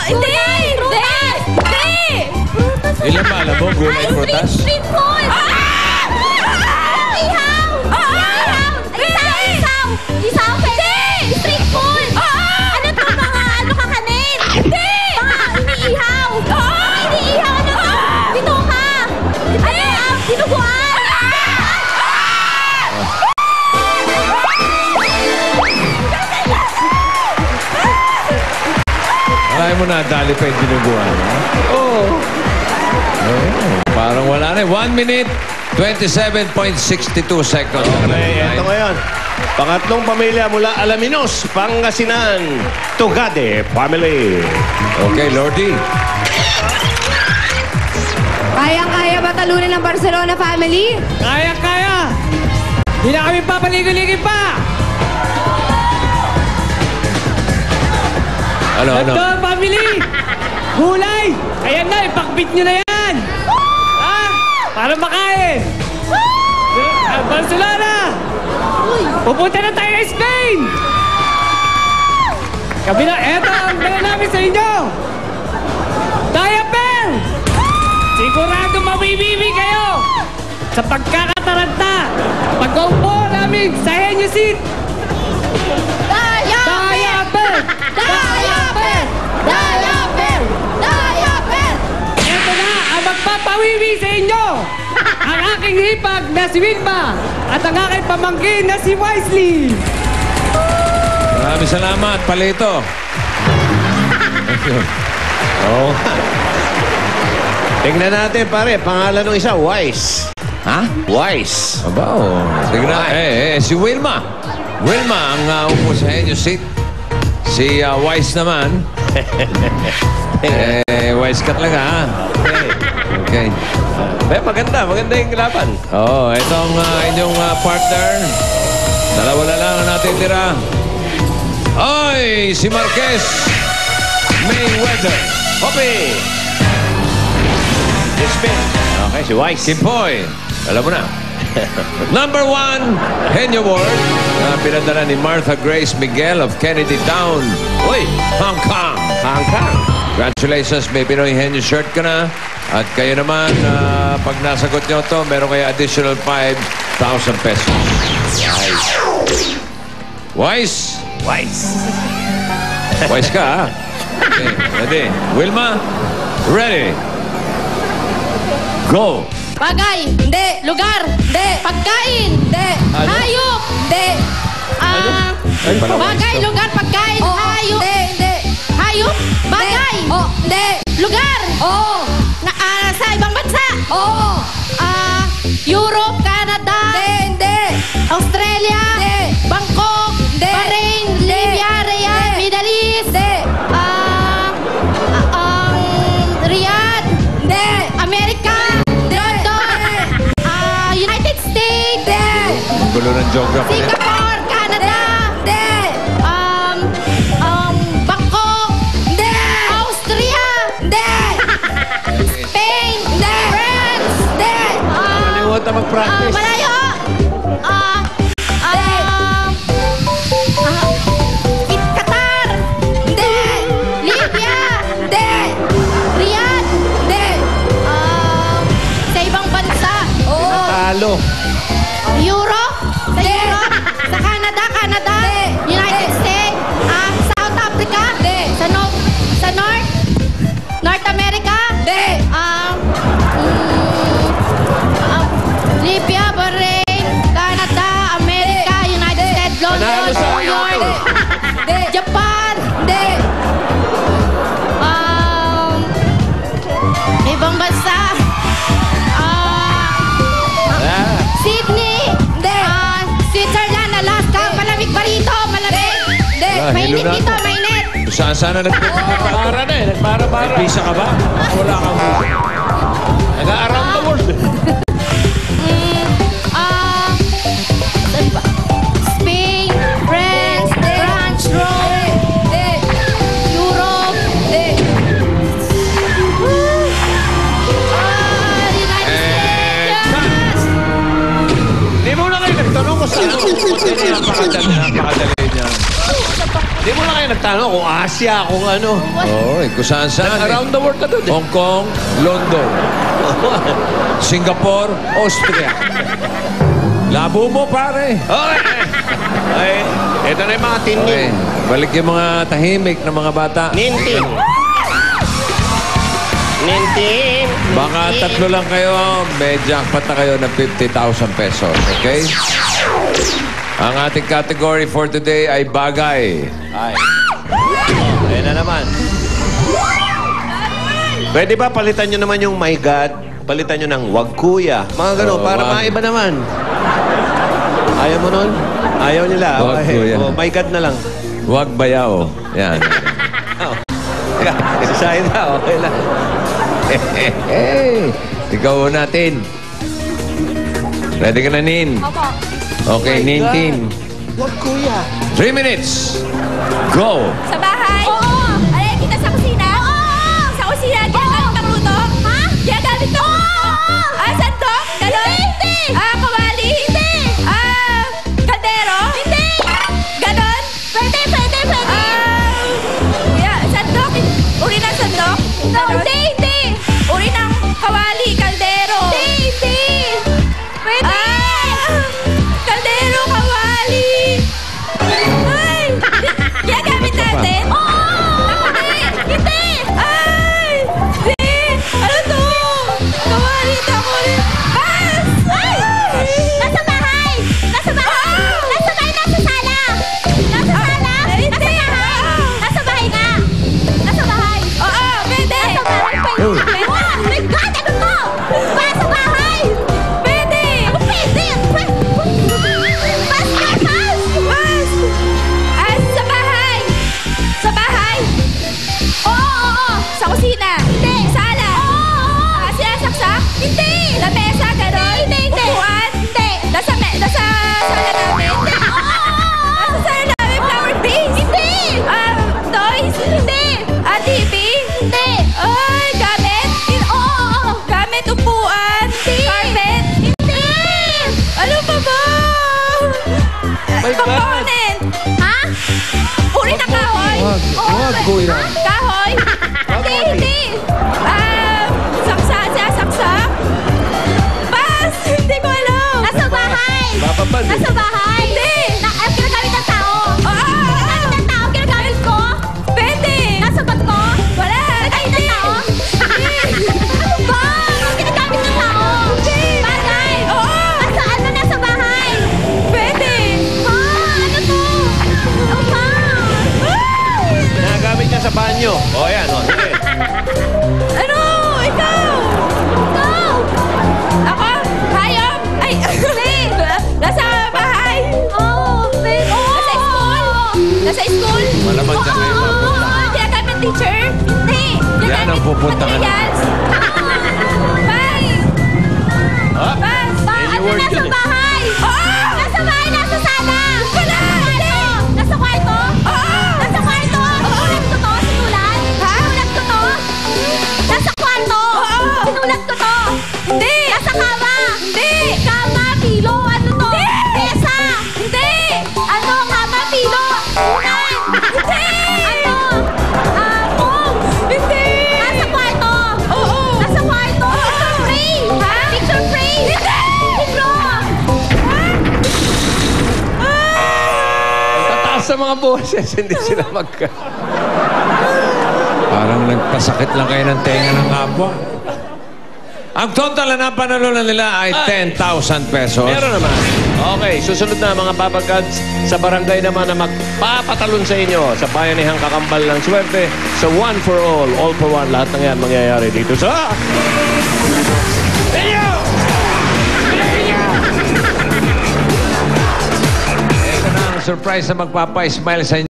Hindi! Ilan ba alam mo? Gulay prutas? Street food! Ihaw! Isaw! Street food! Ano to? Mga kakanin? Hindi! Mga iniihaw! Iniihaw! Ano to? Bituka! Dinuguan! Ayaw mo na, dali pa yung dinuguan. Oo. Parang wala na. 1 minute, 27.62 seconds. Okay, ito ngayon. Pangatlong pamilya mula Alaminos, Pangasinan. Tugade Family. Okay, Lordy. Kaya ba talunin ng Barcelona family? Kaya! Hindi na kami papaligoligin pa! Ano? Ito, family! Gulay! Ayan na, ipakbit nyo na yan! Ha? Para makain! Barcelona! Pupunta na tayo ng Spain! Kabila, eto ang dala namin sa inyo! Diaper! Sigurado mabibibi kayo! Sa pagkakataranta! Pag-upo namin sa Henyo Seat! Diaper! Eto na ang magpapawiwi sa inyo! Ang aking hipag na si Wilma at ang aking pamangkin na si Wisely! Maraming salamat, Palito. Oo. Tingnan natin, pare. Pangalan ng isa, Wise. Ha? Wise. Aba, tignan. Si Wilma. Wilma ang upo sa Henyo Seat. Si Wise naman. Wise ka talaga, ha? Okay. Maganda yung laban. Oo, itong inyong partner. Dalawa na lang ang natin tira. Oy, si Marquez Mayweather. Hopi! Spin. Okay, si Wise. Kimpoy. Alam mo na. Number 1, Henyo Ward. Pinadala ni Martha Grace Miguel of Kennedy Town. Uy, Hong Kong. Hong Kong. Congratulations, may Pinoy Henyo shirt ka na. At kayo naman, pag nasagot nyo to, meron kayo additional 5,000 pesos. Wise? Wise. Wise ka, ha? Okay, ready? Wilma? Ready? Go! Bagay, hindi. Lugar, hindi. Pagkain, hindi. Hayop, hindi. Bagay, lugar, pagkain, hayop. Hindi. Hayop, bagay. Hindi. Lugar. Sa ibang bansa. Europe, Canada. Hindi. Australia. Bangkok. Bahrain, Libya, Riyadh, Middle East. Riyadh. America. United States. Ang gulo ng geography. Singapore, Canada. Bangkok. Austria. Spain. France. Kalimutan mag-practice. Malayo. Qatar. Libya. Riyadh. Sa ibang bansa. Talo. Europe. Sa Canada. United States. South Africa. Sa North America. Libya, Bahrain, Canada, America, United States, London, New York, Japan, ibang bansa, Sydney, Switzerland, Alaska, malamig ba rito? Malamig. Mainit dito, mainit. Saan na Nagpara na eh. Nagpara-para. Visa ka ba? Wala kang visa. Nag-around the world. Spain, France, Rome, Europe, United States. Di mo na kayo nagtanong kung saan. Napakadali niya. Di mo na kayo nagtanong kung Asia, kung ano. Oo, kung saan-saan. Around the world ka doon. Hong Kong, London, Singapore, Austria. Labo mo, pare. Okay. Ay, ito na yung mga Okay, tinning. balik yung mga tahimik na mga bata. Ninting. Ninting. Baka tatlo lang kayo, may jackpot na kayo ng 50,000 pesos. Okay? Ang ating category for today ay bagay. Ay. Ayan na naman. Pwede ba palitan nyo naman yung my God? Palitan nyo ng wag kuya. Mga gano'n, para wag. maiba naman. Ayaw mo nun? Ayaw nila. Wag Okay. kuya. Oh, my God na lang. Huwag bayaw. Yan. Isahin na, okay lang. Hey, ikaw natin. Ready ka na, Nin? Opo. Okay, Nin. Wag kuya. 3 minutes. Go. Sa bahay? Oo. Alay, kita sa kusina? Oo. Sa kusina, ginagamit pang luto? Ha? Ginagamit to? Oo. Sandok? Galon? Hindi. Kawali? Hindi. Kaldero? Hindi. Ganon? Pwede. Sandok? Uri ng sandok? Hindi. Uri ng kawali, kaldero? Hindi. Pwede. Kaldero, kawali. Ay! Ginagamit natin? Oo! Hindi! Ay! Hindi! Ano to? Kawali, takuli. Bas! Ay! Nasa bahay! Nasa bahay! Nasa bahay, nasa sala! Nasa sala! Nasa bahay! Nasa bahay nga! Nasa bahay! Oo, pwede! Nasa bahay pa yun! Pwede! Oh my God! Ano to? Nasa bahay! Pwede! Ano pwede? Bas! Sa bahay! Sa bahay! Oo! Sa kusina! Hindi! Sala! Oo! Sinasaksak? Hindi! Lamesa, gano'n? Hindi! Upuan? Hindi! Nasa sala namin? Hindi! Nasa sala namin, flower vase? Hindi! Toys? Hindi! TV? Hindi! Ay, gamit? Oo! Gamit, upuan? Hindi! Carpet? Hindi! Ano pa ba? My God. Component! Ha? Uri ng kahoy? Wag, kuya. Kahoy? Hindi. Saksak? Bas! Hindi ko alam. Nasa bahay. Bababad eh. Nasa bahay. Hindi. Ginagamit ng tao. Oo. Ginagamit ng tao. Ginagamit ko. Pwede. Nasa bag ko. Wala. Ginagamit ng tao. Ano ba? Ginagamit ng tao. Bagay. Oo. Nasa bahay. Pwede. Ha? Ano to? Ano ba? Nagamit niya sa banyo. O, yan. O, sige. Ano? Ikaw! Ikaw! Ako? Hayop? Ay, hindi! Nasa bahay? Oo. Nasa school? Nasa school? Malaman dyan kayo mapunta. Ginagamit teacher? Hindi. Yan ang pupunta ka na. Materials? Bye! Ah, Ano word nasa yun eh. bahay? Oo! Nasa bahay, nasa sala! Wala! Nasa kwarto? Oo! Nasa kwarto? Sinulat ko to? Sinulat? Ha? Sinulat ko to? Nasa kwarto? Oo! Sinulat ko to? Hindi! Nasa kama? Hindi! Kama, pilo, ano to? Pesa! Hindi! Ano? Kama, pilo? Unan! Hindi! Ano? Phone! Hindi! Nasa kwarto? Oo! Nasa kwarto? Picture frame! Ha? Picture frame! Hindi! Libro! Tataas sa mga boses. Hindi sila magka... Parang nagpasakit lang kayo ng tenga ng kapwa. Ang total na panalunan nila ay 10,000 pesos. Meron naman. Okay, susunod na mga babagads sa barangay naman na magpapatalon sa inyo sa Bayanihang Kakambal ng Swerte sa One for All for One. Lahat ng yan mangyayari dito sa... Inyo! Ito na ang surprise na magpapa-smile sa inyo.